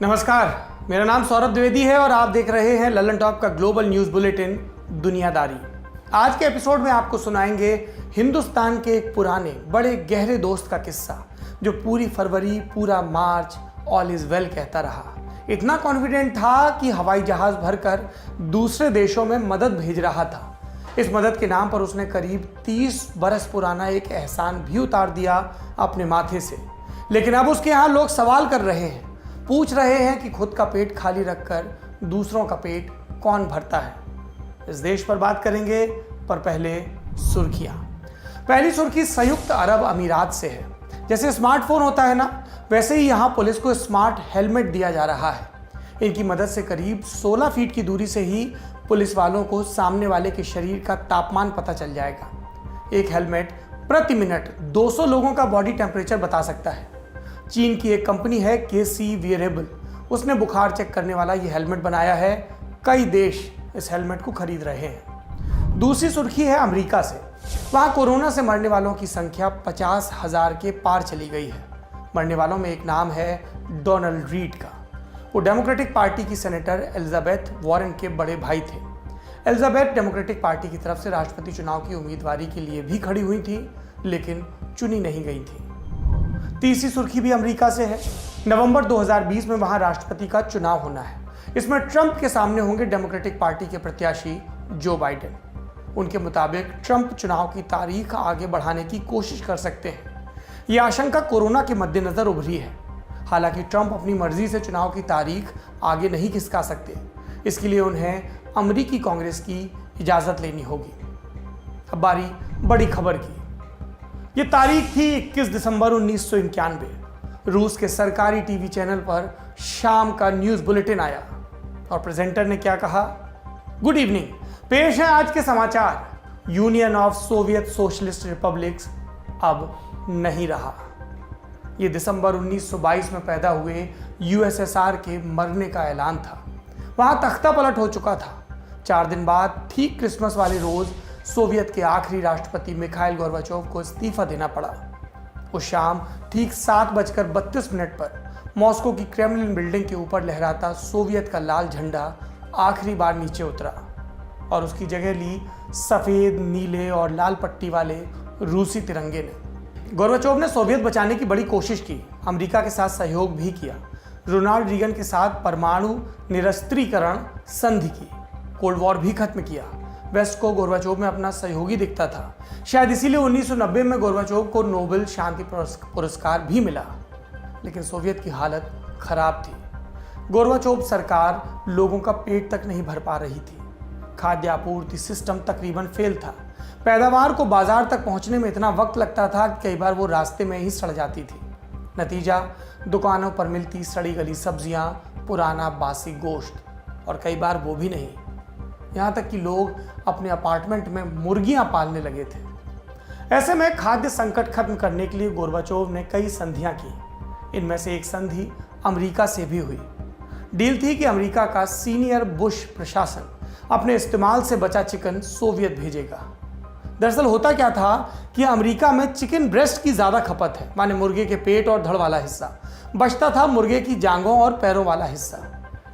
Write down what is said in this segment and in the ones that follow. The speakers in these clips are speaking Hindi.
नमस्कार, मेरा नाम सौरभ द्विवेदी है और आप देख रहे हैं ललन टॉप का ग्लोबल न्यूज बुलेटिन दुनियादारी। आज के एपिसोड में आपको सुनाएंगे हिंदुस्तान के एक पुराने बड़े गहरे दोस्त का किस्सा जो पूरी फरवरी, पूरा मार्च ऑल इज वेल कहता रहा। इतना कॉन्फिडेंट था कि हवाई जहाज भरकर दूसरे देशों में मदद भेज रहा था। इस मदद के नाम पर उसने करीब 30 बरस पुराना एक एहसान भी उतार दिया अपने माथे से। लेकिन अब उसके यहाँ लोग सवाल कर रहे हैं, पूछ रहे हैं कि खुद का पेट खाली रखकर दूसरों का पेट कौन भरता है। इस देश पर बात करेंगे, पर पहले सुर्खियां। पहली सुर्खी संयुक्त अरब अमीरात से है। जैसे स्मार्टफोन होता है ना, वैसे ही यहाँ पुलिस को स्मार्ट हेलमेट दिया जा रहा है। इनकी मदद से करीब 16 फीट की दूरी से ही पुलिस वालों को सामने वाले के शरीर का तापमान पता चल जाएगा। एक हेलमेट प्रति मिनट 200 लोगों का बॉडी टेम्परेचर बता सकता है। चीन की एक कंपनी है KC Wearable, उसने बुखार चेक करने वाला ये हेलमेट बनाया है। कई देश इस हेलमेट को खरीद रहे हैं। दूसरी सुर्खी है अमेरिका से। वहाँ कोरोना से मरने वालों की संख्या 50,000 के पार चली गई है। मरने वालों में एक नाम है डोनाल्ड रीड का। वो डेमोक्रेटिक पार्टी की सेनेटर एलिजाबेथ वॉरेन के बड़े भाई थे। एलिजाबेथ डेमोक्रेटिक पार्टी की तरफ से राष्ट्रपति चुनाव की उम्मीदवारी के लिए भी खड़ी हुई थी, लेकिन चुनी नहीं गई थी। तीसरी सुर्खी भी अमेरिका से है। नवंबर 2020 में वहां राष्ट्रपति का चुनाव होना है। इसमें ट्रंप के सामने होंगे डेमोक्रेटिक पार्टी के प्रत्याशी जो बाइडेन। उनके मुताबिक ट्रंप चुनाव की तारीख आगे बढ़ाने की कोशिश कर सकते हैं। यह आशंका कोरोना के मद्देनजर उभरी है। हालांकि ट्रंप अपनी मर्जी से चुनाव की तारीख आगे नहीं खिसका सकते। इसके लिए उन्हें अमेरिकी कांग्रेस की इजाजत लेनी होगी। अब बारी बड़ी खबर की। ये तारीख थी 21 दिसंबर 1991। रूस के सरकारी टीवी चैनल पर शाम का न्यूज बुलेटिन आया और प्रेजेंटर ने क्या कहा? गुड इवनिंग, पेश है आज के समाचार। Union of Soviet socialist republics अब नहीं रहा। ये दिसंबर 1922 में पैदा हुए USSR के मरने का ऐलान था। वहां तख्ता पलट हो चुका था। 4 दिन बाद ठीक क्रिसमस वाले रोज सोवियत के आखिरी राष्ट्रपति मिखाइल गोर्बाचोव को इस्तीफा देना पड़ा। उस शाम ठीक 7:32 पर मॉस्को की क्रेमलिन बिल्डिंग के ऊपर लहराता सोवियत का लाल झंडा आखिरी बार नीचे उतरा और उसकी जगह ली सफेद, नीले और लाल पट्टी वाले रूसी तिरंगे ने। गोर्बाचोव ने सोवियत बचाने की बड़ी कोशिश की, अमेरिका के साथ सहयोग भी किया। रोनाल्ड रीगन के साथ परमाणु निरस्त्रीकरण संधि की, कोल्ड वॉर भी खत्म किया। वेस्ट को गोर्बाचोव में अपना सहयोगी दिखता था। शायद इसीलिए 1990 में गोर्बाचोव को नोबेल शांति पुरस्कार भी मिला। लेकिन सोवियत की हालत खराब थी। गोर्बाचोव सरकार लोगों का पेट तक नहीं भर पा रही थी। खाद्य आपूर्ति सिस्टम तकरीबन फेल था। पैदावार को बाजार तक पहुंचने में इतना वक्त लगता था कि कई बार वो रास्ते में ही सड़ जाती थी। नतीजा, दुकानों पर मिलती सड़ी गली सब्जियां, पुराना बासी गोश्त, और कई बार वो भी नहीं। यहाँ तक कि लोग अपने अपार्टमेंट में मुर्गियां पालने लगे थे। ऐसे में खाद्य संकट खत्म करने के लिए गोर्बाचोव ने कई संधियां की। इनमें से एक संधि अमेरिका से भी हुई। डील थी कि अमेरिका का सीनियर बुश प्रशासन अपने इस्तेमाल से बचा चिकन सोवियत भेजेगा। दरअसल होता क्या था कि अमेरिका में चिकन ब्रेस्ट की ज्यादा खपत है, माने मुर्गे के पेट और धड़ वाला हिस्सा। बचता था मुर्गे की जांघों और पैरों वाला हिस्सा।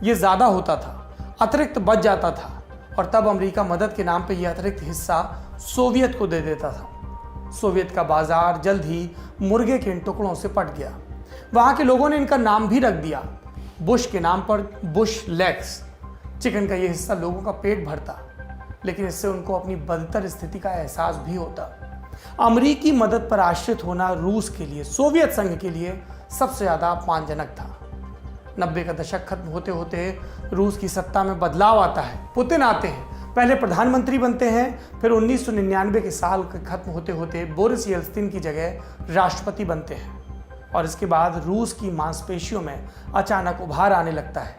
ये ज्यादा होता था, अतिरिक्त बच जाता था, और तब अमेरिका मदद के नाम पे यह अतिरिक्त हिस्सा सोवियत को दे देता था। सोवियत का बाजार जल्द ही मुर्गे के इन टुकड़ों से पट गया। वहां के लोगों ने इनका नाम भी रख दिया, बुश के नाम पर बुश लेग्स। चिकन का यह हिस्सा लोगों का पेट भरता, लेकिन इससे उनको अपनी बदतर स्थिति का एहसास भी होता। अमेरिकी मदद पर आश्रित होना रूस के लिए, सोवियत संघ के लिए सबसे ज्यादा अपमानजनक था। 90 का दशक खत्म होते होते रूस की सत्ता में बदलाव आता है। पुतिन आते हैं, पहले प्रधानमंत्री बनते हैं, फिर 1999 के साल के खत्म होते होते बोरिस येल्त्सिन की जगह राष्ट्रपति बनते हैं। और इसके बाद रूस की मांसपेशियों में अचानक उभार आने लगता है।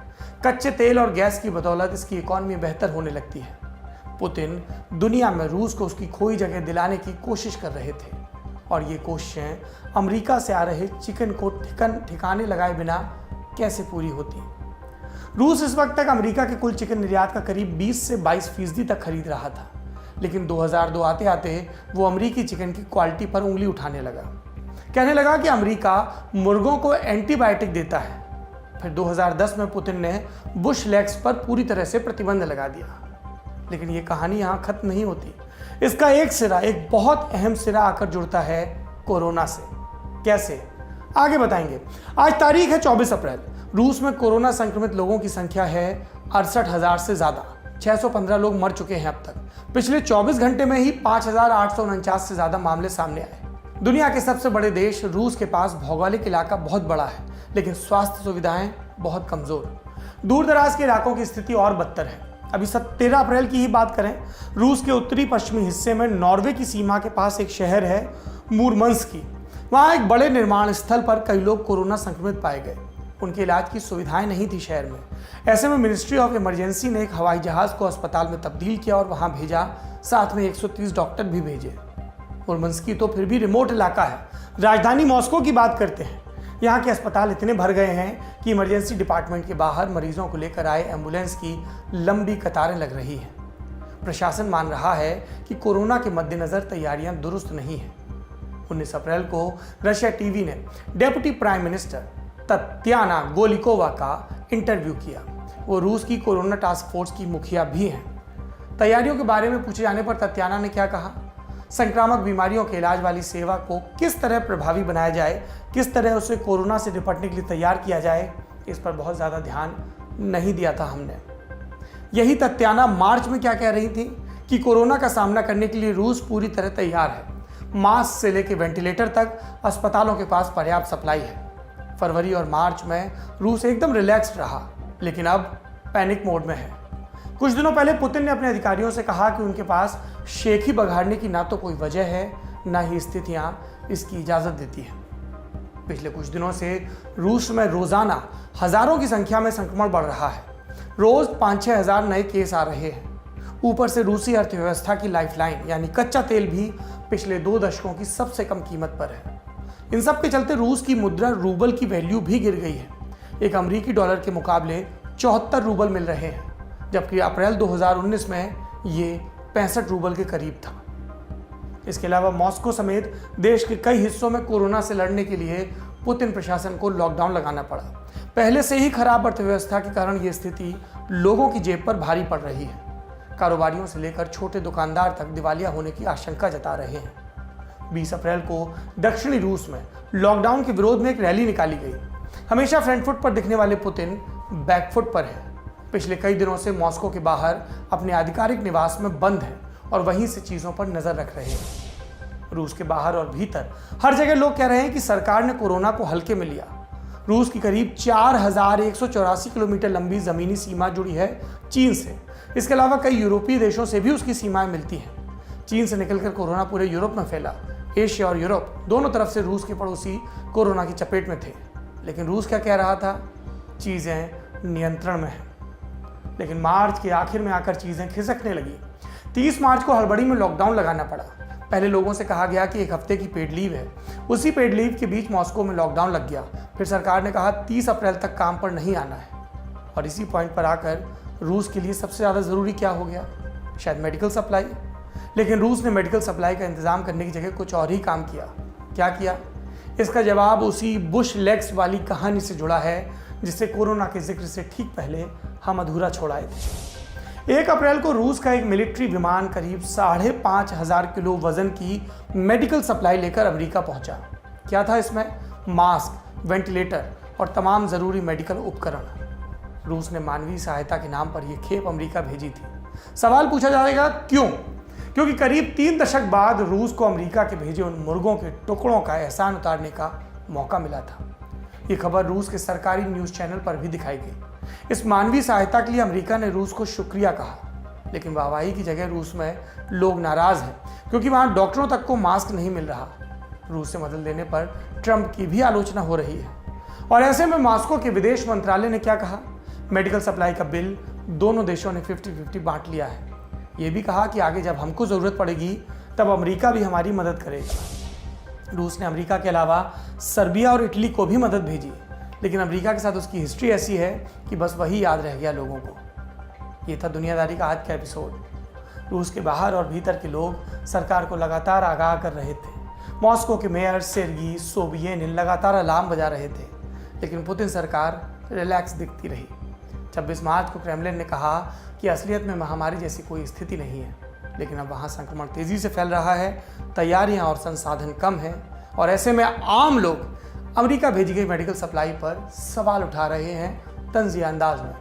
कच्चे तेल और गैस की बदौलत इसकी इकॉनमी बेहतर होने लगती है। पुतिन दुनिया में रूस को उसकी खोई जगह दिलाने की कोशिश कर रहे थे, और ये कोशिशें अमेरिका से आ रहे चिकन को ठिकाने लगाए बिना कैसे पूरी होती। रूस इस वक्त तक अमेरिका के कुल चिकन निर्यात का करीब 20 से 22% तक खरीद रहा था। लेकिन 2002 आते आते वो अमेरिकी चिकन की क्वालिटी पर उंगली उठाने लगा। कहने लगा कि अमेरिका मुर्गों को एंटीबायोटिक देता है। फिर 2010 में पुतिन ने बुश लेग्स पर पूरी तरह से प्रतिबंध लगा दिया। लेकिन ये कहानी यहाँ खत्म नहीं होती। इसका एक सिरा, एक बहुत अहम सिरा आकर जुड़ता है कोरोना से। कैसे, आगे बताएंगे। आज तारीख है 24 अप्रैल। रूस में कोरोना संक्रमित लोगों की संख्या है 68,000 से ज्यादा। 615 लोग मर चुके हैं अब तक। पिछले 24 घंटे में ही 5,849 से ज्यादा मामले सामने आए। दुनिया के सबसे बड़े देश रूस के पास भौगोलिक इलाका बहुत बड़ा है, लेकिन स्वास्थ्य सुविधाएं बहुत कमजोर। दूर दराज के इलाकों की स्थिति और बदतर है। अभी 13 अप्रैल की ही बात करें, रूस के उत्तरी पश्चिमी हिस्से में नॉर्वे की सीमा के पास एक शहर है मुरमंस्की। वहां एक बड़े निर्माण स्थल पर कई लोग कोरोना संक्रमित पाए गए। उनके इलाज की सुविधाएं नहीं थी शहर में। ऐसे में मिनिस्ट्री ऑफ इमरजेंसी ने एक हवाई जहाज को अस्पताल में तब्दील किया और वहां भेजा, साथ में 130 डॉक्टर भी भेजे। मुरमंस्की तो फिर भी रिमोट इलाका है। राजधानी मॉस्को की बात करते हैं। यहाँ के अस्पताल इतने भर गए हैं कि इमरजेंसी डिपार्टमेंट के बाहर मरीजों को लेकर आए एम्बुलेंस की लंबी कतारें लग रही हैं। प्रशासन मान रहा है कि कोरोना के मद्देनजर तैयारियां दुरुस्त नहीं हैं। 19 अप्रैल को रशिया टीवी ने डेप्यूटी प्राइम मिनिस्टर तत्याना गोलिकोवा का इंटरव्यू किया। वो रूस की कोरोना टास्क फोर्स की मुखिया भी हैं। तैयारियों के बारे में पूछे जाने पर तत्याना ने क्या कहा, संक्रामक बीमारियों के इलाज वाली सेवा को किस तरह प्रभावी बनाया जाए, किस तरह उसे कोरोना से निपटने के लिए तैयार किया जाए, इस पर बहुत ज़्यादा ध्यान नहीं दिया था हमने। यही तत्याना मार्च में क्या कह रही थी कि कोरोना का सामना करने के लिए रूस पूरी तरह तैयार है। मास्क से लेकर वेंटिलेटर तक अस्पतालों के पास पर्याप्त सप्लाई है। फरवरी और मार्च में रूस एकदम रिलैक्स्ड रहा, लेकिन अब पैनिक मोड में है। कुछ दिनों पहले पुतिन ने अपने अधिकारियों से कहा कि उनके पास शेखी बघाड़ने की ना तो कोई वजह है, ना ही स्थितियां इसकी इजाज़त देती हैं। पिछले कुछ दिनों से रूस में रोज़ाना हज़ारों की संख्या में संक्रमण बढ़ रहा है। रोज़ 5-6 हज़ार नए केस आ रहे हैं। ऊपर से रूसी अर्थव्यवस्था की लाइफलाइन यानी कच्चा तेल भी पिछले 2 दशकों की सबसे कम कीमत पर है। इन सब के चलते रूस की मुद्रा रूबल की वैल्यू भी गिर गई है। एक अमेरिकी डॉलर के मुकाबले 74 रूबल मिल रहे हैं, जबकि अप्रैल 2019 में ये 65 रूबल के करीब था। इसके अलावा मॉस्को समेत देश के कई हिस्सों में कोरोना से लड़ने के लिए पुतिन प्रशासन को लॉकडाउन लगाना पड़ा। पहले से ही खराब अर्थव्यवस्था के कारण ये स्थिति लोगों की जेब पर भारी पड़ रही है। कारोबारियों से लेकर छोटे दुकानदार तक दिवालिया होने की आशंका जता रहे हैं। 20 अप्रैल को दक्षिणी रूस में लॉकडाउन के विरोध में एक रैली निकाली गई। हमेशा फ्रंट फुट पर दिखने वाले पुतिन बैकफुट पर है। पिछले कई दिनों से मॉस्को के बाहर अपने आधिकारिक निवास में बंद है और वहीं से चीजों पर नजर रख रहे हैं। रूस के बाहर और भीतर हर जगह लोग कह रहे हैं कि सरकार ने कोरोना को हल्के में लिया। रूस की करीब 4184 किलोमीटर लंबी जमीनी सीमा जुड़ी है चीन से। इसके अलावा कई यूरोपीय देशों से भी उसकी सीमाएं मिलती हैं। चीन से निकलकर कोरोना पूरे यूरोप में फैला। एशिया और यूरोप दोनों तरफ से रूस के पड़ोसी कोरोना की चपेट में थे। लेकिन रूस क्या कह रहा था, चीजें नियंत्रण में हैं। लेकिन मार्च के आखिर में आकर चीजें खिसकने लगी। 30 मार्च को हड़बड़ी में लॉकडाउन लगाना पड़ा। पहले लोगों से कहा गया कि 1 हफ्ते की पेड लीव है। उसी पेड लीव के बीच मॉस्को में लॉकडाउन लग गया। फिर सरकार ने कहा 30 अप्रैल तक काम पर नहीं आना है। और इसी पॉइंट पर आकर रूस के लिए सबसे ज़्यादा ज़रूरी क्या हो गया, शायद मेडिकल सप्लाई। लेकिन रूस ने मेडिकल सप्लाई का इंतज़ाम करने की जगह कुछ और ही काम किया। क्या किया, इसका जवाब उसी बुश लेग्स वाली कहानी से जुड़ा है जिससे कोरोना के जिक्र से ठीक पहले हम अधूरा छोड़ आए थे। 1 अप्रैल को रूस का एक मिलिट्री विमान करीब 5,500 किलो वजन की मेडिकल सप्लाई लेकर अमेरिका पहुंचा। क्या था इसमें, मास्क, वेंटिलेटर और तमाम ज़रूरी मेडिकल उपकरण। रूस ने मानवीय सहायता के नाम पर यह खेप अमेरिका भेजी थी। सवाल पूछा जाएगा क्यों? क्योंकि करीब 3 दशक बाद रूस को अमेरिका के भेजे उन मुर्गों के टुकड़ों का एहसान उतारने का मौका मिला था। ये खबर रूस के सरकारी न्यूज़ चैनल पर भी दिखाई गई। इस मानवीय सहायता के लिए अमेरिका ने रूस को शुक्रिया कहा, लेकिन वाहवाही की जगह रूस में लोग नाराज हैं क्योंकि वहां डॉक्टरों तक को मास्क नहीं मिल रहा। रूस से मदद लेने पर ट्रंप की भी आलोचना हो रही है। और ऐसे में मॉस्को के विदेश मंत्रालय ने क्या कहा, मेडिकल सप्लाई का बिल दोनों देशों ने 50-50 बांट लिया है। ये भी कहा कि आगे जब हमको ज़रूरत पड़ेगी तब अमेरिका भी हमारी मदद करेगा। रूस ने अमेरिका के अलावा सर्बिया और इटली को भी मदद भेजी, लेकिन अमेरिका के साथ उसकी हिस्ट्री ऐसी है कि बस वही याद रह गया लोगों को। ये था दुनियादारी का आज का एपिसोड। रूस के बाहर और भीतर के लोग सरकार को लगातार आगाह कर रहे थे। मॉस्को के मेयर सेर्गी सोबियेनिन लगातार अलार्म बजा रहे थे, लेकिन पुतिन सरकार रिलैक्स दिखती रही। 26 मार्च को क्रेमलिन ने कहा कि असलियत में महामारी जैसी कोई स्थिति नहीं है, लेकिन अब वहाँ संक्रमण तेज़ी से फैल रहा है, तैयारियाँ और संसाधन कम हैं और ऐसे में आम लोग अमेरिका भेजी गई मेडिकल सप्लाई पर सवाल उठा रहे हैं तंज़िया अंदाज में।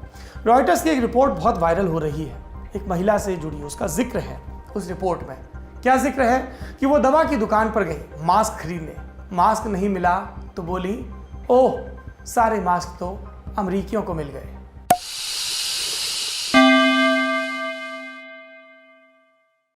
रॉयटर्स की एक रिपोर्ट बहुत वायरल हो रही है, एक महिला से जुड़ी, उसका जिक्र है उस रिपोर्ट में। क्या जिक्र है कि वो दवा की दुकान पर गई मास्क खरीदने, मास्क नहीं मिला तो बोली, ओह सारे मास्क तो अमरीकियों को मिल गए।